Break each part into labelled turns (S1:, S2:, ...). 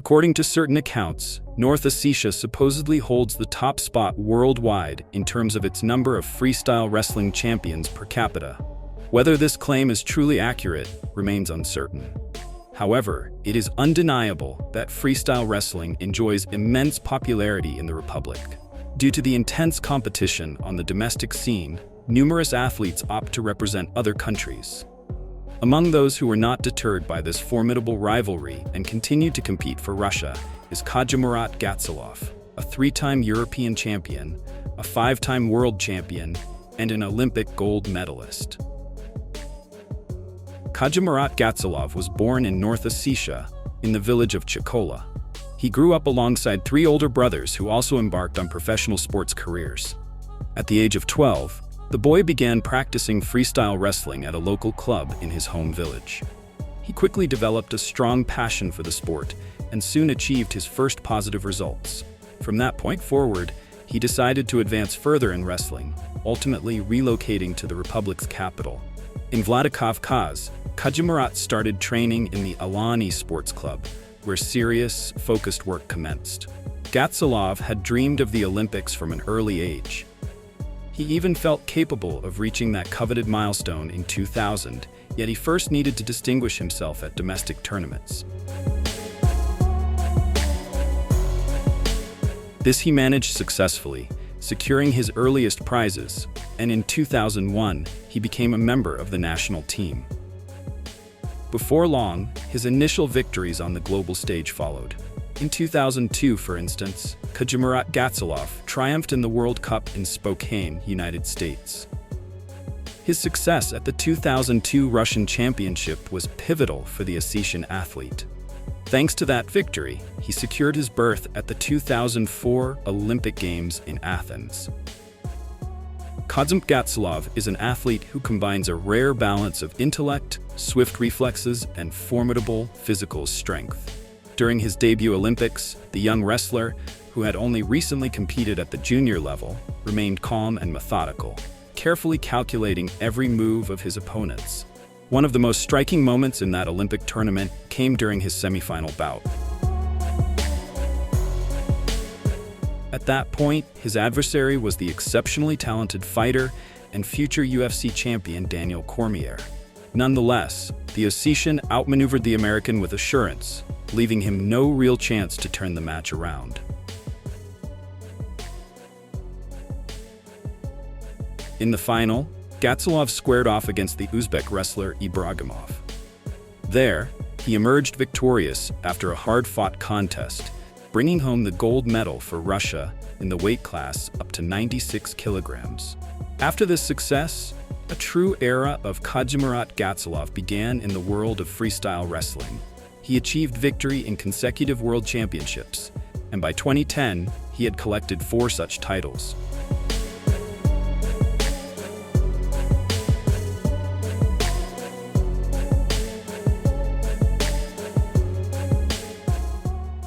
S1: According to certain accounts, North Ossetia supposedly holds the top spot worldwide in terms of its number of freestyle wrestling champions per capita. Whether this claim is truly accurate remains uncertain. However, it is undeniable that freestyle wrestling enjoys immense popularity in the Republic. Due to the intense competition on the domestic scene, numerous athletes opt to represent other countries. Among those who were not deterred by this formidable rivalry and continued to compete for Russia is Khadzhimurat Gatsalov, a 3-time European champion, a 5-time world champion, and an Olympic gold medalist. Khadzhimurat Gatsalov was born in North Ossetia, in the village of Chikola. He grew up alongside 3 older brothers who also embarked on professional sports careers. At the age of 12, the boy began practicing freestyle wrestling at a local club in his home village. He quickly developed a strong passion for the sport and soon achieved his first positive results. From that point forward, he decided to advance further in wrestling, ultimately relocating to the Republic's capital. In Vladikavkaz, Khadzhimurat started training in the Alani Sports Club, where serious, focused work commenced. Gatsalov had dreamed of the Olympics from an early age. He even felt capable of reaching that coveted milestone in 2000, yet he first needed to distinguish himself at domestic tournaments. This he managed successfully, securing his earliest prizes, and in 2001, he became a member of the national team. Before long, his initial victories on the global stage followed. In 2002, for instance, Khadzhimurat Gatsalov triumphed in the World Cup in Spokane, United States. His success at the 2002 Russian Championship was pivotal for the Ossetian athlete. Thanks to that victory, he secured his berth at the 2004 Olympic Games in Athens. Khadzhimurat Gatsalov is an athlete who combines a rare balance of intellect, swift reflexes, and formidable physical strength. During his debut Olympics, the young wrestler, who had only recently competed at the junior level, remained calm and methodical, carefully calculating every move of his opponents. One of the most striking moments in that Olympic tournament came during his semifinal bout. At that point, his adversary was the exceptionally talented fighter and future UFC champion Daniel Cormier. Nonetheless, the Ossetian outmaneuvered the American with assurance, leaving him no real chance to turn the match around. In the final, Gatsalov squared off against the Uzbek wrestler Ibragimov. There, he emerged victorious after a hard-fought contest, bringing home the gold medal for Russia in the weight class up to 96 kilograms. After this success, a true era of Khadzhimurat Gatsalov began in the world of freestyle wrestling. He achieved victory in consecutive world championships, and by 2010, he had collected 4 such titles.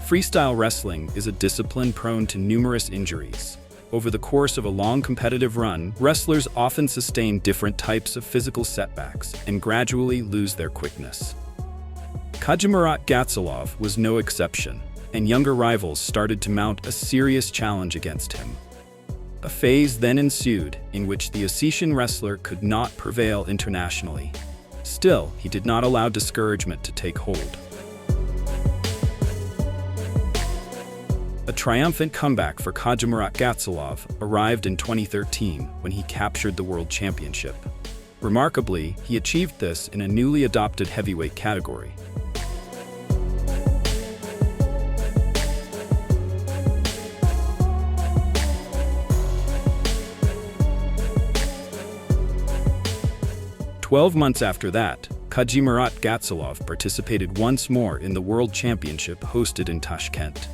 S1: Freestyle wrestling is a discipline prone to numerous injuries. Over the course of a long competitive run, wrestlers often sustain different types of physical setbacks and gradually lose their quickness. Khadzhimurat Gatsalov was no exception, and younger rivals started to mount a serious challenge against him. A phase then ensued in which the Ossetian wrestler could not prevail internationally. Still, he did not allow discouragement to take hold. A triumphant comeback for Khadzhimurat Gatsalov arrived in 2013 when he captured the World Championship. Remarkably, he achieved this in a newly adopted heavyweight category. "12 months after that, Khadzhimurat Gatsalov participated once more in the World Championship hosted in Tashkent.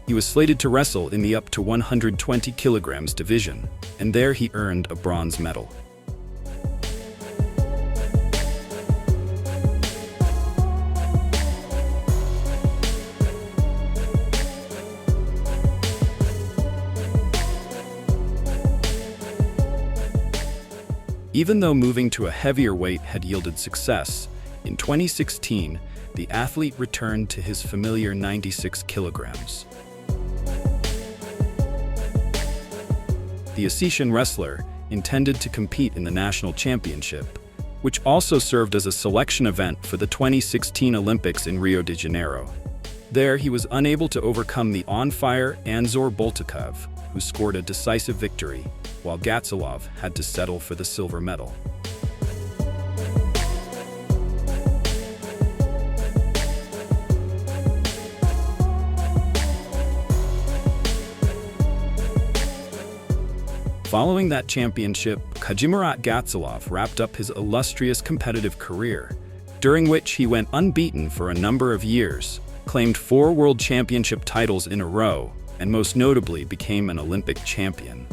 S1: He was slated to wrestle in the up to 120 kilograms division, and there he earned a bronze medal. Even though moving to a heavier weight had yielded success, in 2016, the athlete returned to his familiar 96 kilograms. The Ossetian wrestler intended to compete in the national championship, which also served as a selection event for the 2016 Olympics in Rio de Janeiro. There, he was unable to overcome the on-fire Anzor Boltakov, who scored a decisive victory, while Gatsalov had to settle for the silver medal. Following that championship, Khadzhimurat Gatsalov wrapped up his illustrious competitive career, during which he went unbeaten for a number of years, claimed 4 world championship titles in a row, and most notably became an Olympic champion.